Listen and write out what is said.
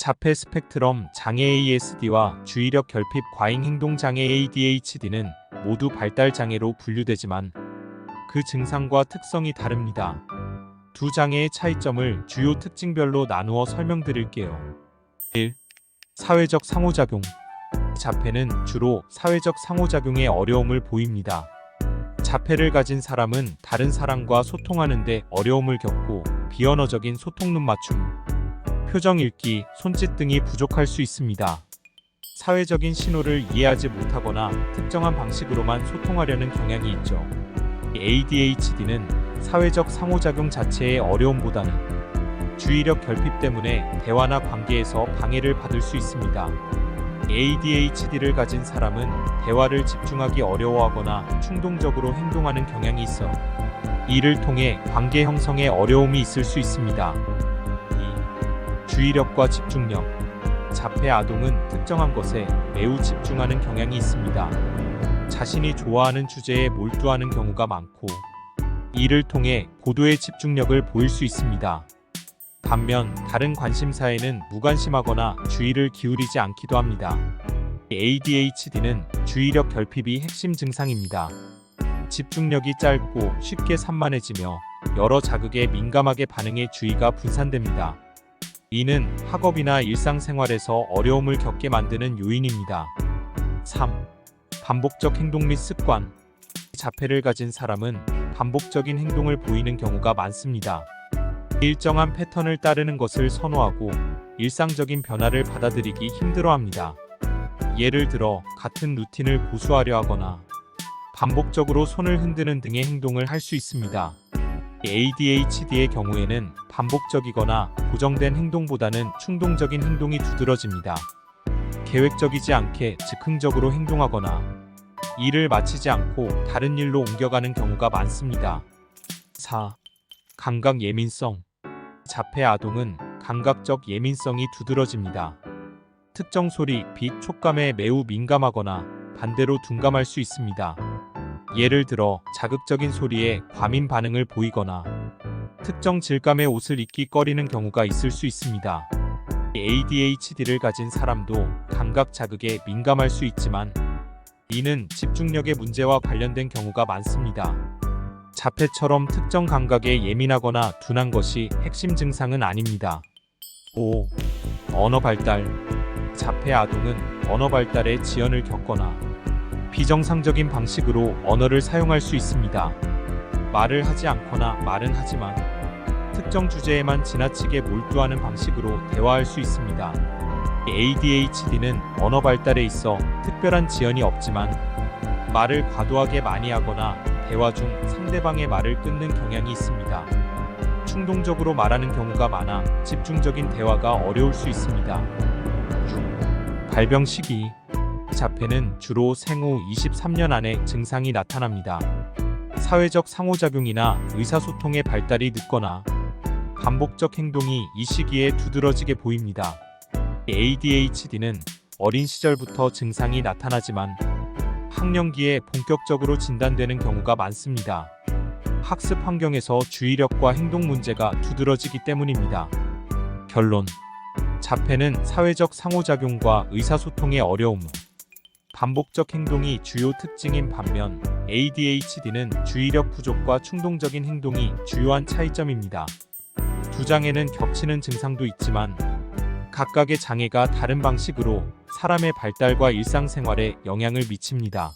자폐 스펙트럼 장애 ASD와 주의력 결핍 과잉 행동 장애 ADHD는 모두 발달 장애로 분류되지만 그 증상과 특성이 다릅니다. 두 장애의 차이점을 주요 특징별로 나누어 설명드릴게요. 1. 사회적 상호작용. 자폐는 주로 사회적 상호작용에 어려움을 보입니다. 자폐를 가진 사람은 다른 사람과 소통하는 데 어려움을 겪고 비언어적인 소통 눈맞춤, 표정 읽기, 손짓 등이 부족할 수 있습니다. 사회적인 신호를 이해하지 못하거나 특정한 방식으로만 소통하려는 경향이 있죠. ADHD는 사회적 상호작용 자체의 어려움보다는 주의력 결핍 때문에 대화나 관계에서 방해를 받을 수 있습니다. ADHD를 가진 사람은 대화를 집중하기 어려워하거나 충동적으로 행동하는 경향이 있어 이를 통해 관계 형성에 어려움이 있을 수 있습니다. 2. 주의력과 집중력. 자폐 아동은 특정한 것에 매우 집중하는 경향이 있습니다. 자신이 좋아하는 주제에 몰두하는 경우가 많고 이를 통해 고도의 집중력을 보일 수 있습니다. 반면 다른 관심사에는 무관심하거나 주의를 기울이지 않기도 합니다. ADHD는 주의력 결핍이 핵심 증상입니다. 집중력이 짧고 쉽게 산만해지며 여러 자극에 민감하게 반응해 주의가 분산됩니다. 이는 학업이나 일상생활에서 어려움을 겪게 만드는 요인입니다. 3. 반복적 행동 및 습관. 자폐를 가진 사람은 반복적인 행동을 보이는 경우가 많습니다. 일정한 패턴을 따르는 것을 선호하고 일상적인 변화를 받아들이기 힘들어합니다. 예를 들어 같은 루틴을 고수하려 하거나 반복적으로 손을 흔드는 등의 행동을 할 수 있습니다. ADHD의 경우에는 반복적이거나 고정된 행동보다는 충동적인 행동이 두드러집니다. 계획적이지 않게 즉흥적으로 행동하거나 일을 마치지 않고 다른 일로 옮겨가는 경우가 많습니다. 4. 감각 예민성. 자폐 아동은 감각적 예민성이 두드러집니다. 특정 소리, 빛, 촉감에 매우 민감하거나 반대로 둔감할 수 있습니다. 예를 들어 자극적인 소리에 과민 반응을 보이거나 특정 질감의 옷을 입기 꺼리는 경우가 있을 수 있습니다. ADHD를 가진 사람도 감각 자극에 민감할 수 있지만 이는 집중력의 문제와 관련된 경우가 많습니다. 자폐처럼 특정 감각에 예민하거나 둔한 것이 핵심 증상은 아닙니다. 5. 언어 발달. 자폐 아동은 언어 발달에 지연을 겪거나 비정상적인 방식으로 언어를 사용할 수 있습니다. 말을 하지 않거나 말은 하지만 특정 주제에만 지나치게 몰두하는 방식으로 대화할 수 있습니다. ADHD는 언어 발달에 있어 특별한 지연이 없지만 말을 과도하게 많이 하거나 대화 중 상대방의 말을 끊는 경향이 있습니다. 충동적으로 말하는 경우가 많아 집중적인 대화가 어려울 수 있습니다. 6. 발병 시기. 자폐는 주로 생후 23년 안에 증상이 나타납니다. 사회적 상호작용이나 의사소통의 발달이 늦거나 반복적 행동이 이 시기에 두드러지게 보입니다. ADHD는 어린 시절부터 증상이 나타나지만 학령기에 본격적으로 진단되는 경우가 많습니다. 학습 환경에서 주의력과 행동 문제가 두드러지기 때문입니다. 결론. 자폐는 사회적 상호작용과 의사소통의 어려움, 반복적 행동이 주요 특징인 반면 ADHD는 주의력 부족과 충동적인 행동이 주요한 차이점입니다. 두 장애는 겹치는 증상도 있지만 각각의 장애가 다른 방식으로 사람의 발달과 일상생활에 영향을 미칩니다.